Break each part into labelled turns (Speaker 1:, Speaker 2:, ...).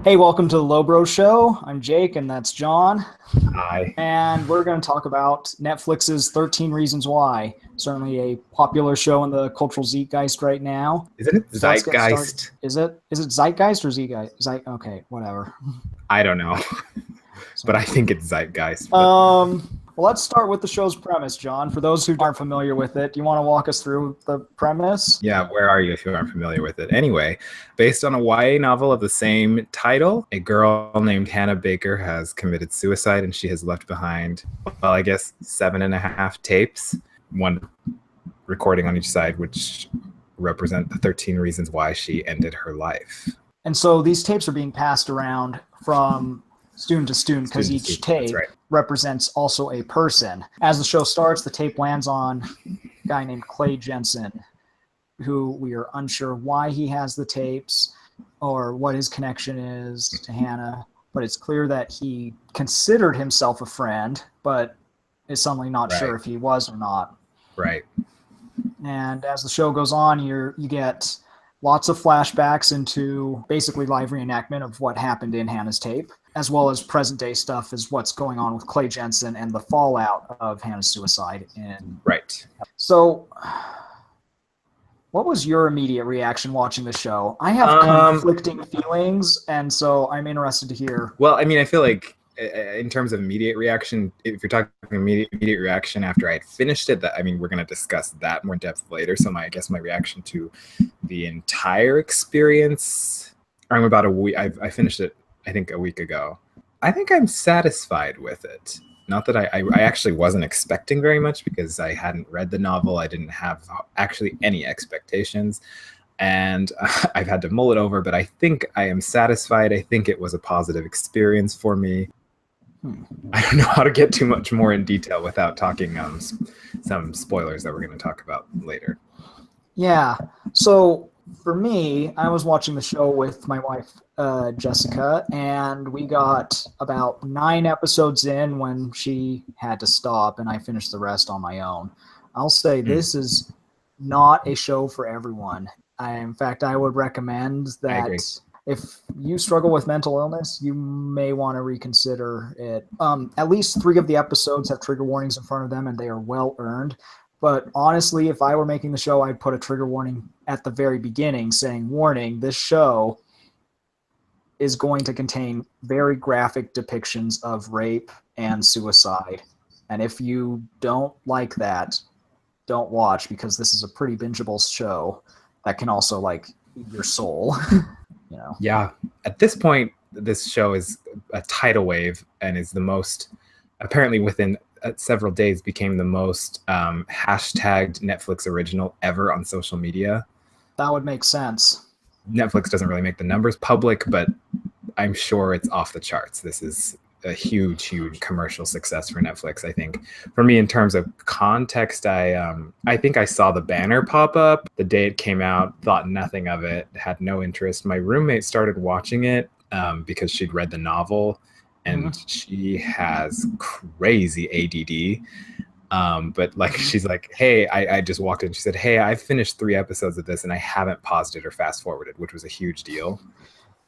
Speaker 1: Hey, welcome to the Lowbro Show. I'm Jake, and that's John.
Speaker 2: Hi.
Speaker 1: And we're going to talk about Netflix's 13 Reasons Why. Certainly a popular show in the cultural zeitgeist right now.
Speaker 2: Isn't it
Speaker 1: So let's get started.
Speaker 2: Zeitgeist?
Speaker 1: Is it Zeitgeist or Zeitgeist? Okay, whatever.
Speaker 2: I don't know, but I think it's Zeitgeist.
Speaker 1: Well, let's start with the show's premise, John. For those who aren't familiar with it, do you want to walk us through the premise?
Speaker 2: Yeah, where are you if you aren't familiar with it? Anyway, based on a YA novel of the same title, a girl named Hannah Baker has committed suicide and she has left behind, well, I guess 7.5 tapes, one recording on each side, which represent the 13 reasons why she ended her life.
Speaker 1: And so these tapes are being passed around from student to student because each tape represents also a person. As the show starts, the tape lands on a guy named Clay Jensen, who we are unsure why he has the tapes or what his connection is to Hannah, but it's clear that he considered himself a friend, but is suddenly not sure if he was or not.
Speaker 2: Right.
Speaker 1: And as the show goes on, you get lots of flashbacks into basically live reenactment of what happened in Hannah's tape, as well as present day stuff is what's going on with Clay Jensen and the fallout of Hannah's suicide.
Speaker 2: Right.
Speaker 1: So what was your immediate reaction watching the show? I have conflicting feelings, and so I'm interested to hear.
Speaker 2: Well, I mean, I feel like in terms of immediate reaction, if you're talking immediate reaction after I had finished it, we're going to discuss that more in depth later. So I guess my reaction to the entire experience, I'm about a week. I finished it, I think, a week ago. I think I'm satisfied with it. Not that I actually wasn't expecting very much because I hadn't read the novel. I didn't have actually any expectations. And I've had to mull it over, but I think I am satisfied. I think it was a positive experience for me. I don't know how to get too much more in detail without talking some spoilers that we're going to talk about later.
Speaker 1: Yeah. So for me, I was watching the show with my wife, Jessica, and we got about 9 episodes in when she had to stop, and I finished the rest on my own. I'll say this is not a show for everyone. In fact, I would recommend that if you struggle with mental illness, you may want to reconsider it. At least 3 of the episodes have trigger warnings in front of them, and they are well earned. But honestly, if I were making the show, I'd put a trigger warning at the very beginning saying, warning, this show is going to contain very graphic depictions of rape and suicide. And if you don't like that, don't watch, because this is a pretty bingeable show that can also eat your soul.
Speaker 2: Yeah. At this point, this show is a tidal wave and is the most, apparently within several days, became the most hashtagged Netflix original ever on social media.
Speaker 1: That would make sense.
Speaker 2: Netflix doesn't really make the numbers public, but I'm sure it's off the charts. This is a huge commercial success for Netflix. I think for me, in terms of context, I think I saw the banner pop up the day it came out, thought nothing of it, had no interest. My roommate started watching it because she'd read the novel, and she has crazy ADD. But she's like, hey, I just walked in. She said, hey, I've finished 3 episodes of this and I haven't paused it or fast forwarded, which was a huge deal.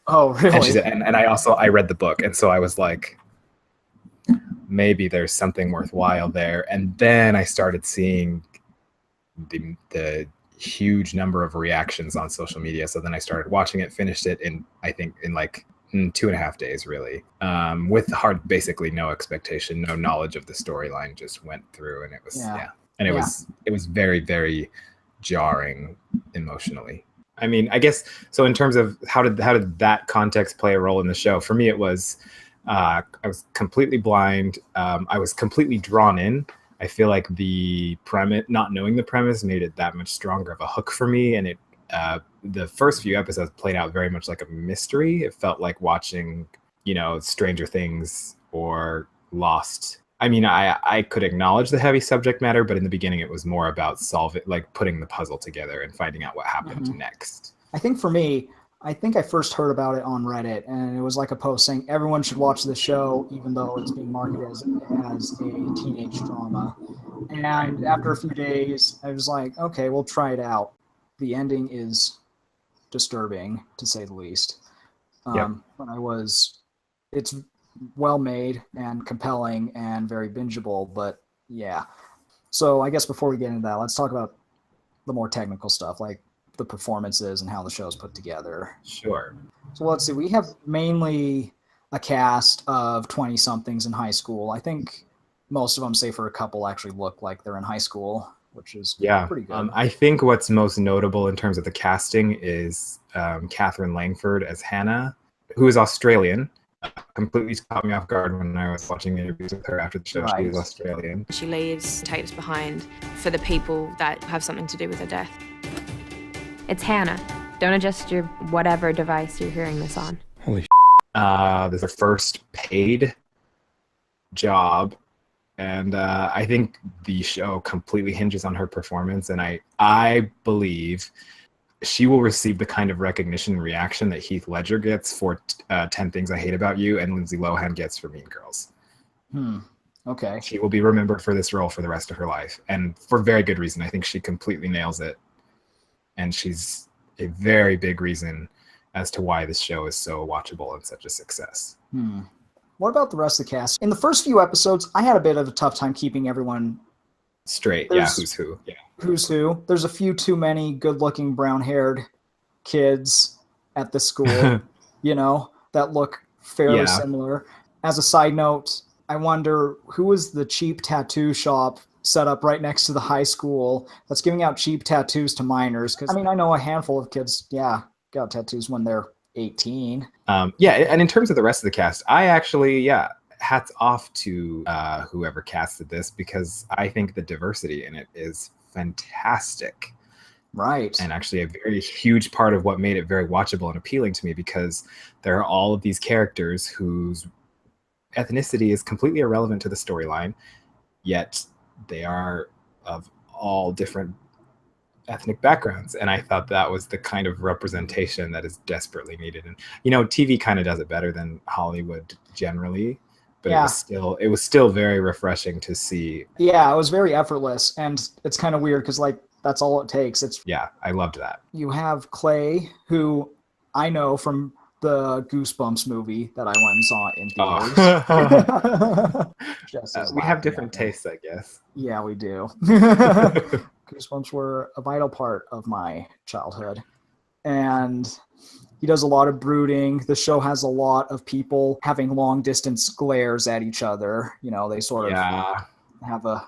Speaker 1: Oh, really?
Speaker 2: And she said, and I read the book. And so I was like, maybe there's something worthwhile there. And then I started seeing the huge number of reactions on social media. So then I started watching it, finished it in 2.5 days, really, with basically no expectation, no knowledge of the storyline, just went through, and it was it was very, very jarring emotionally. I mean, I guess so. In terms of how did that context play a role in the show? For me, it was I was completely blind. I was completely drawn in. I feel like the premise, not knowing the premise, made it that much stronger of a hook for me, and it. The first few episodes played out very much like a mystery. It felt like watching, Stranger Things or Lost. I mean, I could acknowledge the heavy subject matter, but in the beginning it was more about putting the puzzle together and finding out what happened next.
Speaker 1: I think for me, I first heard about it on Reddit, and it was like a post saying everyone should watch this show, even though it's being marketed as a teenage drama. And after a few days, I was like, okay, we'll try it out. The ending is disturbing, to say the least.
Speaker 2: Yep.
Speaker 1: When I was, it's well made and compelling and very bingeable, but yeah. So I guess before we get into that, let's talk about the more technical stuff, like the performances and how the show's put together.
Speaker 2: Sure.
Speaker 1: So let's see. We have mainly a cast of 20-somethings in high school. I think most of them, save for a couple, actually look like they're in high school, which is pretty good.
Speaker 2: I think what's most notable in terms of the casting is Catherine Langford as Hannah, who is Australian. Completely caught me off guard when I was watching interviews with her after the show.
Speaker 1: Right.
Speaker 2: She is Australian.
Speaker 3: She leaves tapes behind for the people that have something to do with her death. It's Hannah. Don't adjust your whatever device you're hearing this on.
Speaker 2: Holy this is her first paid job, and I think the show completely hinges on her performance, and I believe she will receive the kind of recognition and reaction that Heath Ledger gets for 10 Things I Hate About You and Lindsay Lohan gets for Mean Girls.
Speaker 1: Okay.
Speaker 2: She will be remembered for this role for the rest of her life, and for very good reason. I think she completely nails it, and she's a very big reason as to why this show is so watchable and such a success.
Speaker 1: What about the rest of the cast? In the first few episodes, I had a bit of a tough time keeping everyone
Speaker 2: straight. Who's who. Yeah.
Speaker 1: Who's who. There's a few too many good-looking brown-haired kids at the school, that look fairly similar. As a side note, I wonder who is the cheap tattoo shop set up right next to the high school that's giving out cheap tattoos to minors? Because, I know a handful of kids, got tattoos when they're 18.
Speaker 2: And in terms of the rest of the cast, I actually, hats off to whoever casted this, because I think the diversity in it is fantastic.
Speaker 1: Right.
Speaker 2: And actually a very huge part of what made it very watchable and appealing to me, because there are all of these characters whose ethnicity is completely irrelevant to the storyline, yet they are of all different ethnic backgrounds, and I thought that was the kind of representation that is desperately needed. And TV kind of does it better than Hollywood generally, but it was still very refreshing to see. It
Speaker 1: was very effortless, and it's kind of weird because that's all it takes.
Speaker 2: I loved that.
Speaker 1: You have Clay, who I know from the Goosebumps movie that I went and saw in theaters.
Speaker 2: We have different tastes, I guess.
Speaker 1: Yeah, we do. Goosebumps were a vital part of my childhood. And he does a lot of brooding. The show has a lot of people having long-distance glares at each other. They sort of have a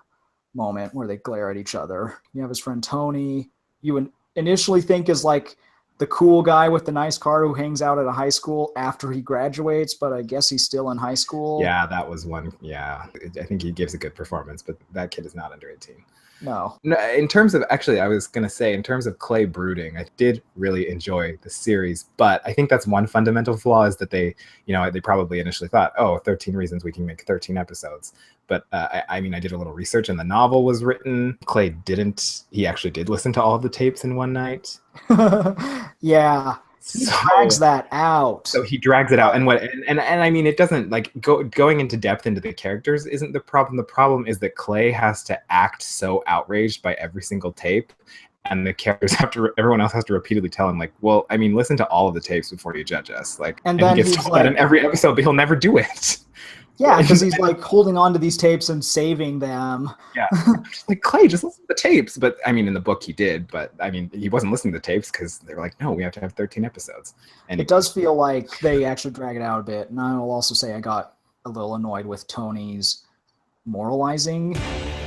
Speaker 1: moment where they glare at each other. You have his friend Tony. You initially think is like the cool guy with the nice car who hangs out at a high school after he graduates, but I guess he's still in high school.
Speaker 2: Yeah, that was one. Yeah, I think he gives a good performance, but that kid is not under 18.
Speaker 1: No.
Speaker 2: In terms of, actually, I was going to say, in terms of Clay brooding, I did really enjoy the series, but I think that's one fundamental flaw, is that they probably initially thought, 13 reasons we can make 13 episodes. But I did a little research, and the novel was written. Clay didn't. He actually did listen to all of the tapes in one night.
Speaker 1: Yeah. He drags that out.
Speaker 2: So he drags it out, and it doesn't going into depth into the characters isn't the problem. The problem is that Clay has to act so outraged by every single tape, and the characters everyone else has to repeatedly tell him, listen to all of the tapes before you judge us.
Speaker 1: And then
Speaker 2: he gets told that in every episode, but he'll never do it.
Speaker 1: Yeah, because he's holding on to these tapes and saving them.
Speaker 2: Yeah, Clay, just listen to the tapes. But in the book he did, but he wasn't listening to the tapes because they were like, no, we have to have 13 episodes. And
Speaker 1: it does feel like they actually drag it out a bit. And I will also say I got a little annoyed with Tony's moralizing.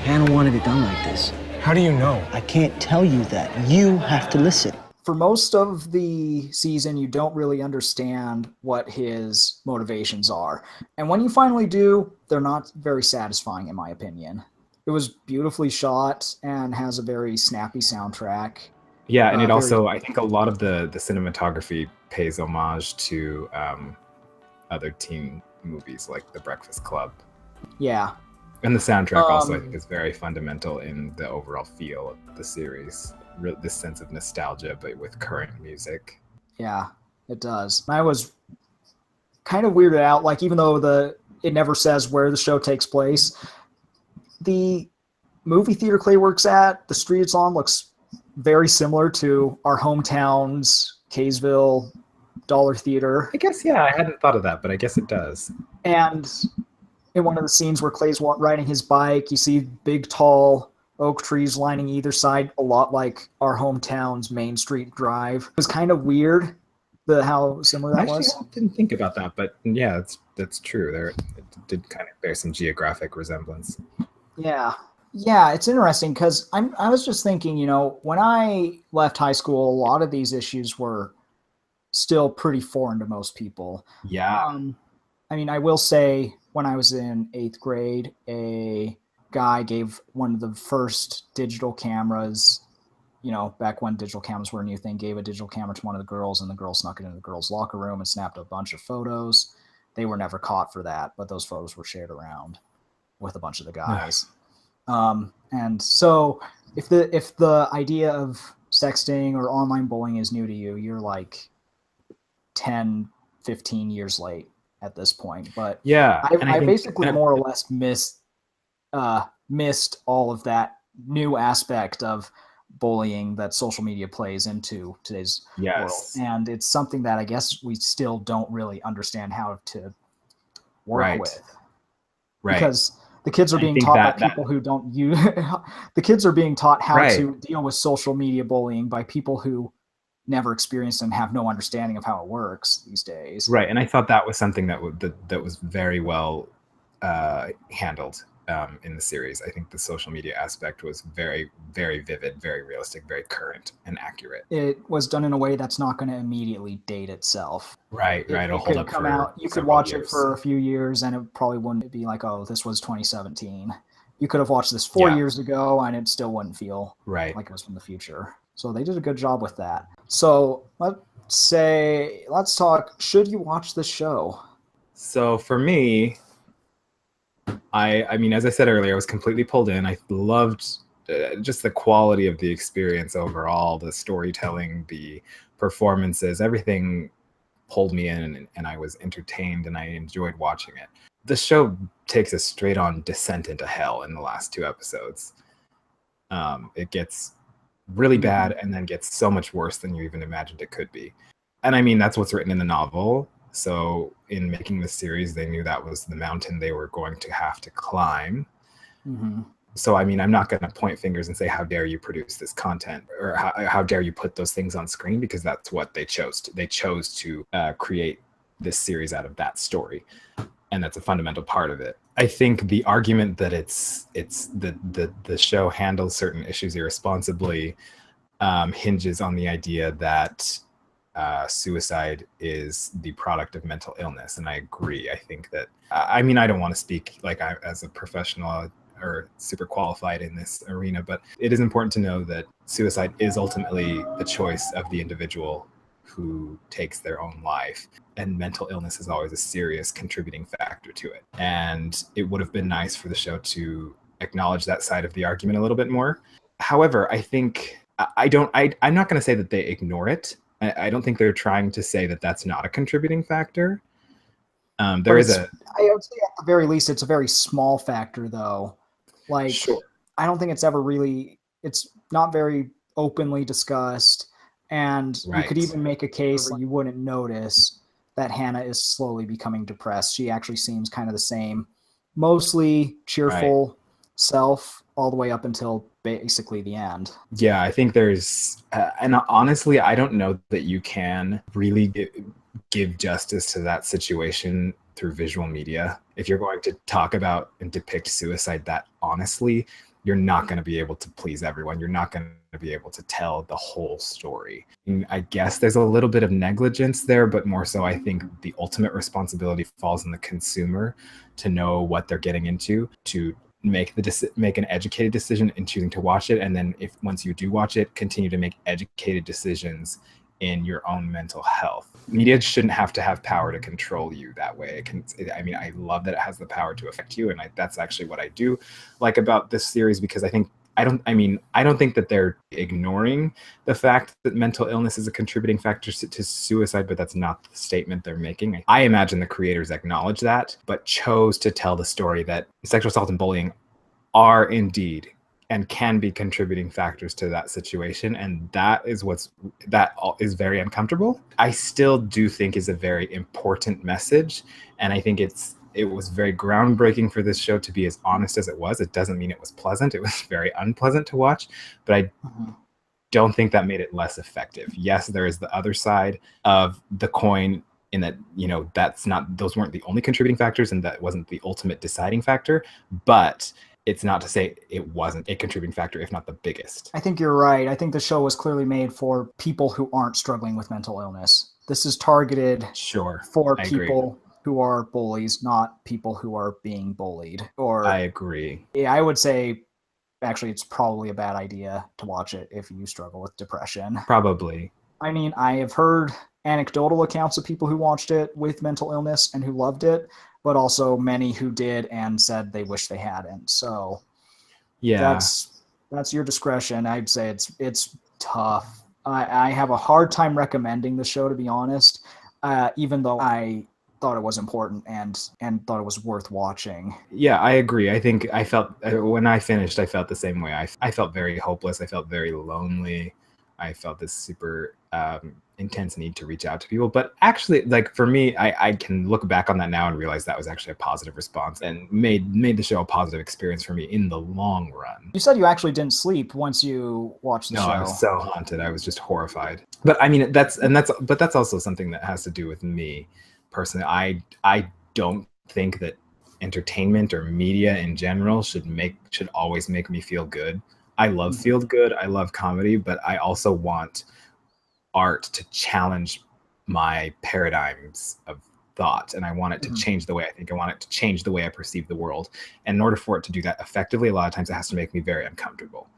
Speaker 4: Hannah wanted it done like this.
Speaker 5: How do you know?
Speaker 4: I can't tell you that. You have to listen.
Speaker 1: For most of the season, you don't really understand what his motivations are. And when you finally do, they're not very satisfying, in my opinion. It was beautifully shot and has a very snappy soundtrack.
Speaker 2: Yeah, and it also, I think a lot of the cinematography pays homage to other teen movies like The Breakfast Club.
Speaker 1: Yeah.
Speaker 2: And the soundtrack also, I think, is very fundamental in the overall feel of the series. This sense of nostalgia, but with current music.
Speaker 1: Yeah, it does. I was kind of weirded out, even though it never says where the show takes place, the movie theater Clay works at, the street it's on, looks very similar to our hometowns, Kaysville, dollar theater.
Speaker 2: I guess, yeah, I hadn't thought of that, but I guess it does.
Speaker 1: And in one of the scenes where Clay's riding his bike, you see big, tall oak trees lining either side, a lot like our hometown's Main Street Drive. It was kind of weird how similar that was.
Speaker 2: I didn't think about that, but yeah, that's true. It did kind of bear some geographic resemblance.
Speaker 1: Yeah, it's interesting because I was just thinking, when I left high school, a lot of these issues were still pretty foreign to most people.
Speaker 2: Yeah.
Speaker 1: I mean, I will say when I was in 8th grade, a guy gave one of the first digital cameras, back when digital cameras were a new thing, gave a digital camera to one of the girls, and the girl snuck it into the girls' locker room and snapped a bunch of photos. They were never caught for that, but those photos were shared around with a bunch of the guys. And so if the idea of sexting or online bullying is new to you, you're like 10, 15 years late at this point. But
Speaker 2: yeah,
Speaker 1: I basically more or less missed all of that new aspect of bullying that social media plays into today's world. And it's something that I guess we still don't really understand how to work with. Right. Because the kids are being taught by people who don't use the kids are being taught how to deal with social media bullying by people who never experienced and have no understanding of how it works these days.
Speaker 2: Right. And I thought that was something that was very well handled in the series. I think the social media aspect was very, very vivid, very realistic, very current and accurate.
Speaker 1: It was done in a way that's not going to immediately date itself.
Speaker 2: Right. It'll hold up
Speaker 1: come out. You could watch it for a few years and it probably wouldn't be like, oh, this was 2017. You could have watched this 4 years ago and it still wouldn't feel like it was from the future. So they did a good job with that. So let's talk, should you watch the show?
Speaker 2: So for me, I mean, as I said earlier, I was completely pulled in. I loved just the quality of the experience overall, the storytelling, the performances, everything pulled me in and I was entertained and I enjoyed watching it. The show takes a straight on descent into hell in the last 2 episodes. It gets really bad and then gets so much worse than you even imagined it could be. And I mean, that's what's written in the novel. So in making this series, they knew that was the mountain they were going to have to climb. Mm-hmm. So, I mean, I'm not going to point fingers and say, how dare you produce this content or how dare you put those things on screen, because that's what they chose to. They chose to create this series out of that story. And that's a fundamental part of it. I think the argument that it's the show handles certain issues irresponsibly hinges on the idea that suicide is the product of mental illness, and I agree. I think that I mean, I don't want to speak like as a professional or super qualified in this arena, but it is important to know that suicide is ultimately the choice of the individual who takes their own life, and mental illness is always a serious contributing factor to it. And it would have been nice for the show to acknowledge that side of the argument a little bit more. However, I think I'm not going to say that they ignore it. I don't think they're trying to say that that's not a contributing factor. I would say at the
Speaker 1: very least, it's a very small factor, though. Like, sure. I don't think it's not very openly discussed. And you could even make a case that you wouldn't notice that Hannah is slowly becoming depressed. She actually seems kind of the same, mostly cheerful self all the way up until basically the end. Yeah, I think there's, and honestly, I don't know that you can really give justice to that situation through visual media. If you're going to talk about and depict suicide that honestly, you're not going to be able to please everyone. You're not going to be able to tell the whole story. And I guess there's a little bit of negligence there, but more so I think the ultimate responsibility falls on the consumer to know what they're getting into, to make an educated decision in choosing to watch it. And then once you do watch it, continue to make educated decisions in your own mental health. Media shouldn't have to have power to control you that way. I love that it has the power to affect you. And that's actually what I do like about this series, because I don't think that they're ignoring the fact that mental illness is a contributing factor to suicide, but that's not the statement they're making. I imagine the creators acknowledge that, but chose to tell the story that sexual assault and bullying are indeed
Speaker 2: and can be contributing factors to that situation, and that is is very uncomfortable. I still do think is a very important message, and I think it was very groundbreaking for this show to be as honest as it was. It doesn't mean it was pleasant. It was very unpleasant to watch, but I don't think that made it less effective. Yes, there is the other side of the coin in that, those weren't the only contributing factors and that wasn't the ultimate deciding factor, but it's not to say it wasn't a contributing factor, if not the biggest.
Speaker 1: I think you're right. I think the show was clearly made for people who aren't struggling with mental illness. This is targeted for people who are bullies, not people who are being bullied. I
Speaker 2: agree.
Speaker 1: Yeah, I would say actually it's probably a bad idea to watch it if you struggle with depression.
Speaker 2: Probably.
Speaker 1: I mean, I have heard anecdotal accounts of people who watched it with mental illness and who loved it, but also many who did and said they wish they hadn't. So yeah, that's your discretion. I'd say it's tough. I have a hard time recommending the show, to be honest, even though I thought it was important and thought it was worth watching.
Speaker 2: Yeah, I agree. I think I felt, when I finished, I felt the same way. I felt very hopeless. I felt very lonely. I felt this super intense need to reach out to people. But actually, like, for me, I can look back on that now and realize that was actually a positive response and made the show a positive experience for me in the long run.
Speaker 1: You said you actually didn't sleep once you watched the show.
Speaker 2: No, I was so haunted. I was just horrified. But I mean, that's also something that has to do with me personally. I don't think that entertainment or media in general should always make me feel good. I love feel good. I love comedy, but I also want art to challenge my paradigms of thought, and I want it to change the way I think. I want it to change the way I perceive the world. And in order for it to do that effectively, a lot of times it has to make me very uncomfortable.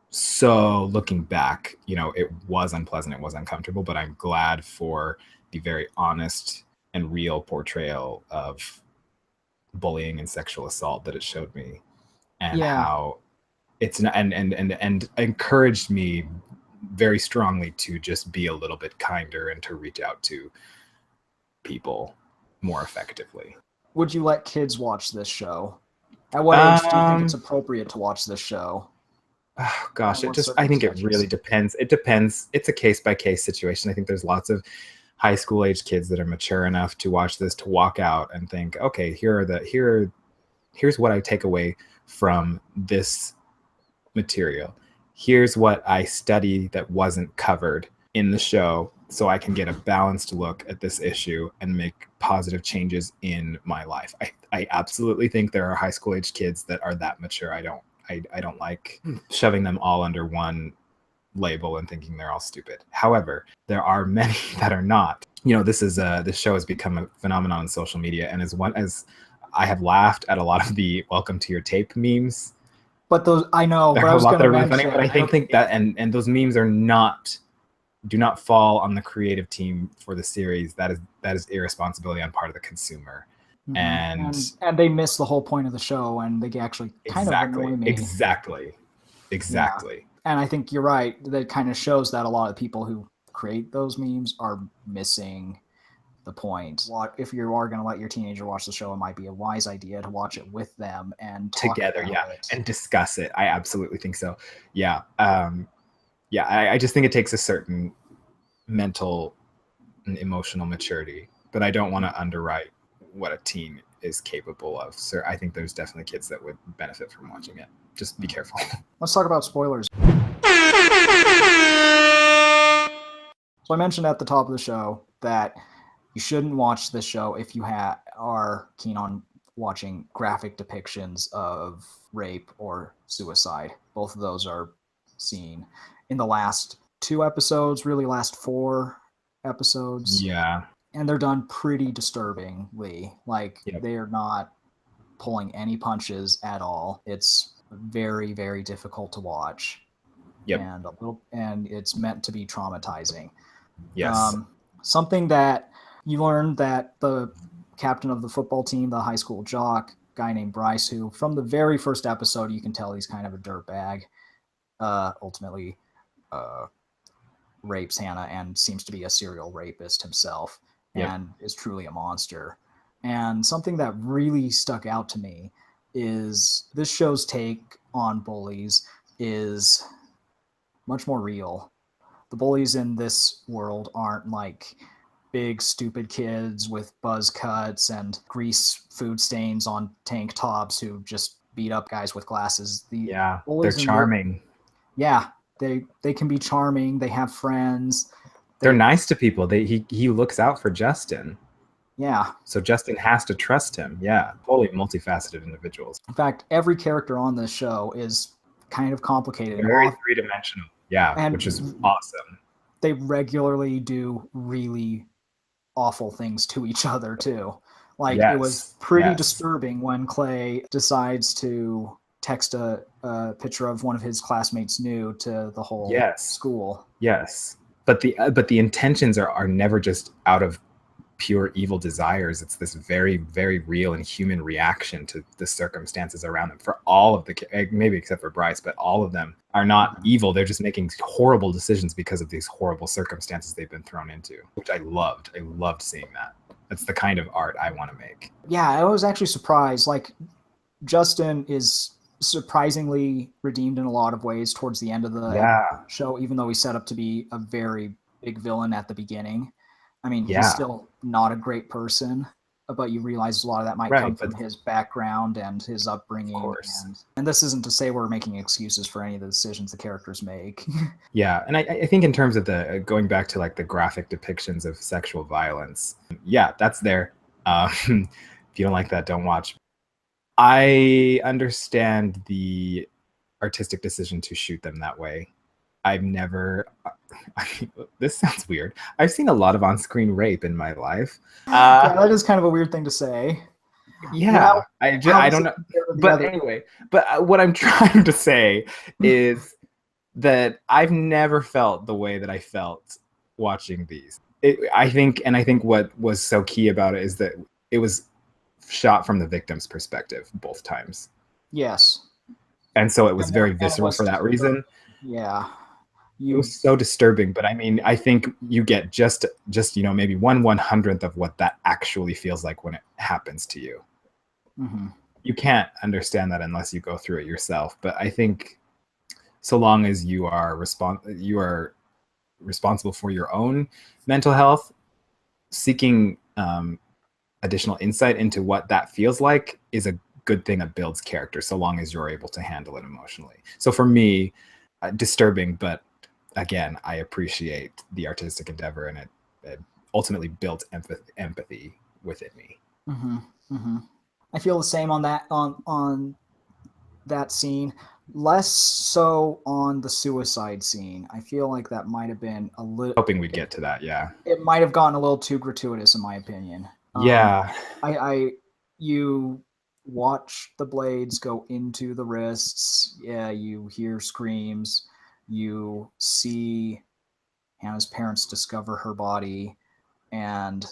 Speaker 2: So looking back, it was unpleasant, it was uncomfortable, but I'm glad for the very honest and real portrayal of bullying and sexual assault that it showed me, and how it's not, and encouraged me very strongly to just be a little bit kinder and to reach out to people more effectively.
Speaker 1: Would you let kids watch this show? At what age do you think it's appropriate to watch this show?
Speaker 2: Oh, gosh, I think it really depends. It depends. It's a case-by-case situation. I think there's lots of high school age kids that are mature enough to watch this, to walk out and think, okay, here's what I take away from this material. Here's what I study that wasn't covered in the show, so I can get a balanced look at this issue and make positive changes in my life. I absolutely think there are high school age kids that are that mature. I don't like shoving them all under one label and thinking they're all stupid. However, there are many that are not. This show has become a phenomenon on social media, and as I have laughed at a lot of the "Welcome to Your Tape" memes.
Speaker 1: But those, I know, but I was going to mention,
Speaker 2: funny, but I think that and those memes do not fall on the creative team for the series. That is irresponsibility on part of the consumer. And
Speaker 1: they miss the whole point of the show, and they actually kind of annoy me.
Speaker 2: Exactly. Yeah.
Speaker 1: And I think you're right. That kind of shows that a lot of people who create those memes are missing the point. If you are going to let your teenager watch the show, it might be a wise idea to watch it with them and talk
Speaker 2: together,
Speaker 1: about it.
Speaker 2: And discuss it. I absolutely think so. Yeah. I just think it takes a certain mental and emotional maturity, but I don't want to underwrite what a teen is capable of. So I think there's definitely kids that would benefit from watching it. Just be careful.
Speaker 1: Let's talk about spoilers. So I mentioned at the top of the show that you shouldn't watch this show if you are keen on watching graphic depictions of rape or suicide. Both of those are seen in the last 2 episodes, really last 4 episodes.
Speaker 2: Yeah.
Speaker 1: And they're done pretty disturbingly. They are not pulling any punches at all. It's very, very difficult to watch.
Speaker 2: Yep.
Speaker 1: And it's meant to be traumatizing.
Speaker 2: Yes.
Speaker 1: Something that you learn that the captain of the football team, the high school jock, guy named Bryce, who from the very first episode, you can tell he's kind of a dirtbag, ultimately rapes Hannah and seems to be a serial rapist himself. Yep. And is truly a monster. And something that really stuck out to me is this show's take on bullies is much more real. The bullies in this world aren't like big stupid kids with buzz cuts and grease food stains on tank tops who just beat up guys with glasses.
Speaker 2: Yeah, they're
Speaker 1: bullies in
Speaker 2: charming.
Speaker 1: they can be charming. They have friends.
Speaker 2: They're nice to people. He looks out for Justin.
Speaker 1: Yeah.
Speaker 2: So Justin has to trust him. Yeah, totally multifaceted individuals.
Speaker 1: In fact, every character on this show is kind of complicated.
Speaker 2: Very three-dimensional. Yeah,
Speaker 1: and
Speaker 2: which is awesome.
Speaker 1: They regularly do really awful things to each other too. Like it was pretty disturbing when Clay decides to text a picture of one of his classmates new to the whole school. Yes,
Speaker 2: but the intentions are never just out of pure evil desires. It's this very, very real and human reaction to the circumstances around them. For all of the, maybe except for Bryce, but all of them are not evil. They're just making horrible decisions because of these horrible circumstances they've been thrown into, which I loved. I loved seeing that. That's the kind of art I want to make.
Speaker 1: Yeah, I was actually surprised. Like, Justin is surprisingly redeemed in a lot of ways towards the end of the show, even though he's set up to be a very big villain at the beginning. I mean, he's still not a great person, but you realize a lot of that might come from his background and his upbringing. Of course. And this isn't to say we're making excuses for any of the decisions the characters make.
Speaker 2: Yeah, and I think in terms of the going back to like the graphic depictions of sexual violence, yeah, that's there. If you don't like that, don't watch. I understand the artistic decision to shoot them that way. I've never, this sounds weird. I've seen a lot of on-screen rape in my life.
Speaker 1: Yeah, that is kind of a weird thing to say.
Speaker 2: Yeah, I don't know. But anyway, but what I'm trying to say is that I've never felt the way that I felt watching these. I think what was so key about it is that it was shot from the victim's perspective both times.
Speaker 1: Yes.
Speaker 2: And so it was very visceral for that reason.
Speaker 1: Yeah.
Speaker 2: It was so disturbing, but I mean, I think you get just maybe 1/100th of what that actually feels like when it happens to you.
Speaker 1: Mm-hmm.
Speaker 2: You can't understand that unless you go through it yourself. But I think so long as you are responsible for your own mental health, seeking additional insight into what that feels like is a good thing that builds character, so long as you're able to handle it emotionally. So for me, disturbing, but again, I appreciate the artistic endeavor, and it ultimately built empathy within me.
Speaker 1: Mm-hmm. Mm-hmm. I feel the same on that scene. Less so on the suicide scene. I feel like that might have been a little.
Speaker 2: Hoping we'd get to that, yeah.
Speaker 1: It might have gotten a little too gratuitous, in my opinion.
Speaker 2: Yeah.
Speaker 1: You watch the blades go into the wrists. Yeah, you hear screams. You see Hannah's parents discover her body, and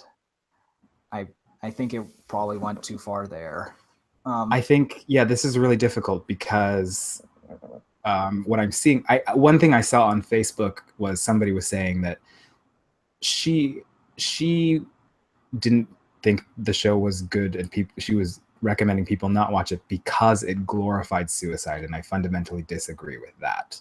Speaker 1: I think it probably went too far there.
Speaker 2: I think, this is really difficult because what I'm seeing, one thing I saw on Facebook was somebody was saying that she didn't think the show was good, and she was recommending people not watch it because it glorified suicide, and I fundamentally disagree with that.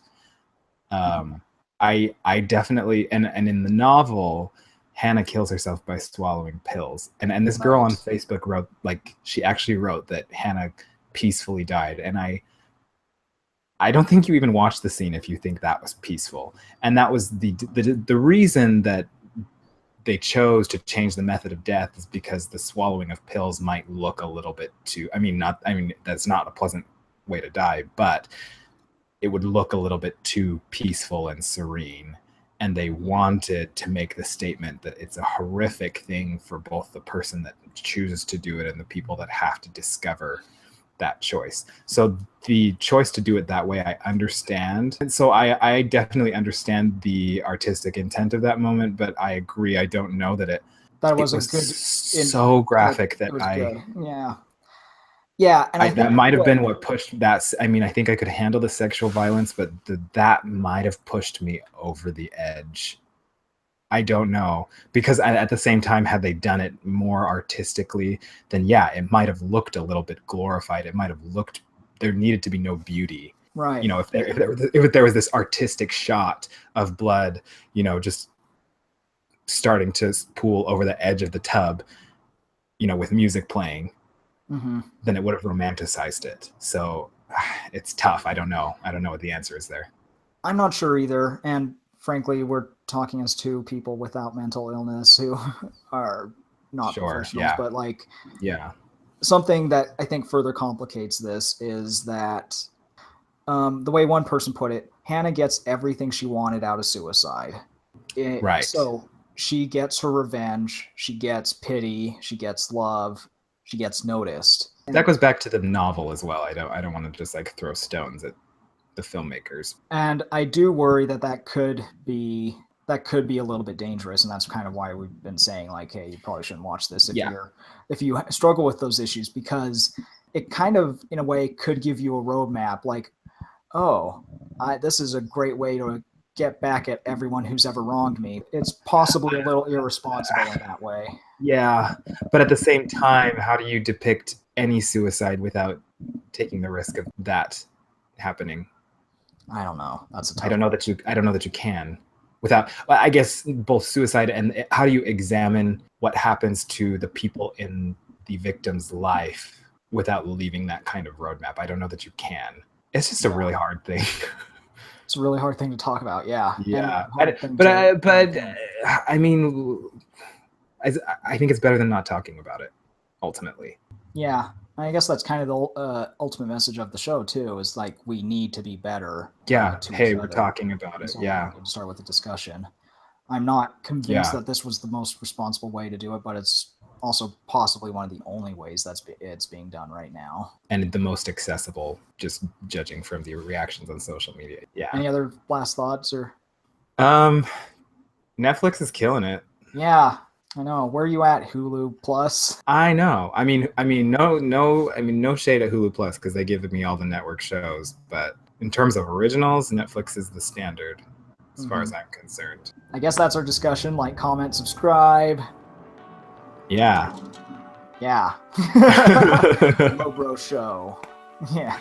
Speaker 2: I definitely, and in the novel, Hannah kills herself by swallowing pills, and this girl on Facebook wrote, like, she actually wrote that Hannah peacefully died, and I don't think you even watched the scene if you think that was peaceful. And that was the reason that they chose to change the method of death is because the swallowing of pills might look a little bit too, that's not a pleasant way to die, but it would look a little bit too peaceful and serene. And they wanted to make the statement that it's a horrific thing for both the person that chooses to do it and the people that have to discover that choice. So the choice to do it that way, I understand. And so I definitely understand the artistic intent of that moment, but I agree. I don't know that it was good. So graphic that
Speaker 1: Yeah, and
Speaker 2: that might have been what pushed that. I mean, I think I could handle the sexual violence, but that might have pushed me over the edge. I don't know, because at the same time, had they done it more artistically, then it might have looked a little bit glorified. It might have looked, there needed to be no beauty
Speaker 1: Right.
Speaker 2: You know, if there was this artistic shot of blood, you know, just starting to pool over the edge of the tub, you know, with music playing, then it would have romanticized it. So it's tough. I don't know what the answer is there.
Speaker 1: I'm not sure either. And frankly, we're talking as two people without mental illness who are not professionals, but like, something that I think further complicates this is that the way one person put it, Hannah gets everything she wanted out of suicide. Right. So she gets her revenge, she gets pity, she gets love, she gets noticed.
Speaker 2: That goes back to the novel as well. I don't want to just like throw stones at the filmmakers. And
Speaker 1: I do worry that could be a little bit dangerous, and that's kind of why we've been saying like, hey, you probably shouldn't watch this if you struggle with those issues, because it kind of in a way could give you a roadmap like, this is a great way to get back at everyone who's ever wronged me. It's possibly a little irresponsible in that way.
Speaker 2: Yeah, but at the same time, how do you depict any suicide without taking the risk of that happening?
Speaker 1: I don't know. That's a tough
Speaker 2: I don't know that you can. Without, I guess, both suicide and how do you examine what happens to the people in the victim's life without leaving that kind of roadmap? I don't know that you can. It's just a really hard thing.
Speaker 1: It's a really hard thing to talk about. Yeah.
Speaker 2: Yeah. I mean, I think it's better than not talking about it, ultimately.
Speaker 1: Yeah. I guess that's kind of the ultimate message of the show too, is like, we need to be better.
Speaker 2: Yeah. Hey, we're talking about it. Yeah.
Speaker 1: Start with the discussion. I'm not convinced that this was the most responsible way to do it, but it's also possibly one of the only ways it's being done right now.
Speaker 2: And the most accessible, just judging from the reactions on social media. Yeah.
Speaker 1: Any other last thoughts or?
Speaker 2: Netflix is killing it.
Speaker 1: Yeah. I know. Where are you at, Hulu Plus?
Speaker 2: I know. I mean, no shade at Hulu Plus because they give me all the network shows. But in terms of originals, Netflix is the standard as far as I'm concerned.
Speaker 1: I guess that's our discussion. Like, comment, subscribe.
Speaker 2: Yeah.
Speaker 1: Yeah. Low Bro Show. Yeah.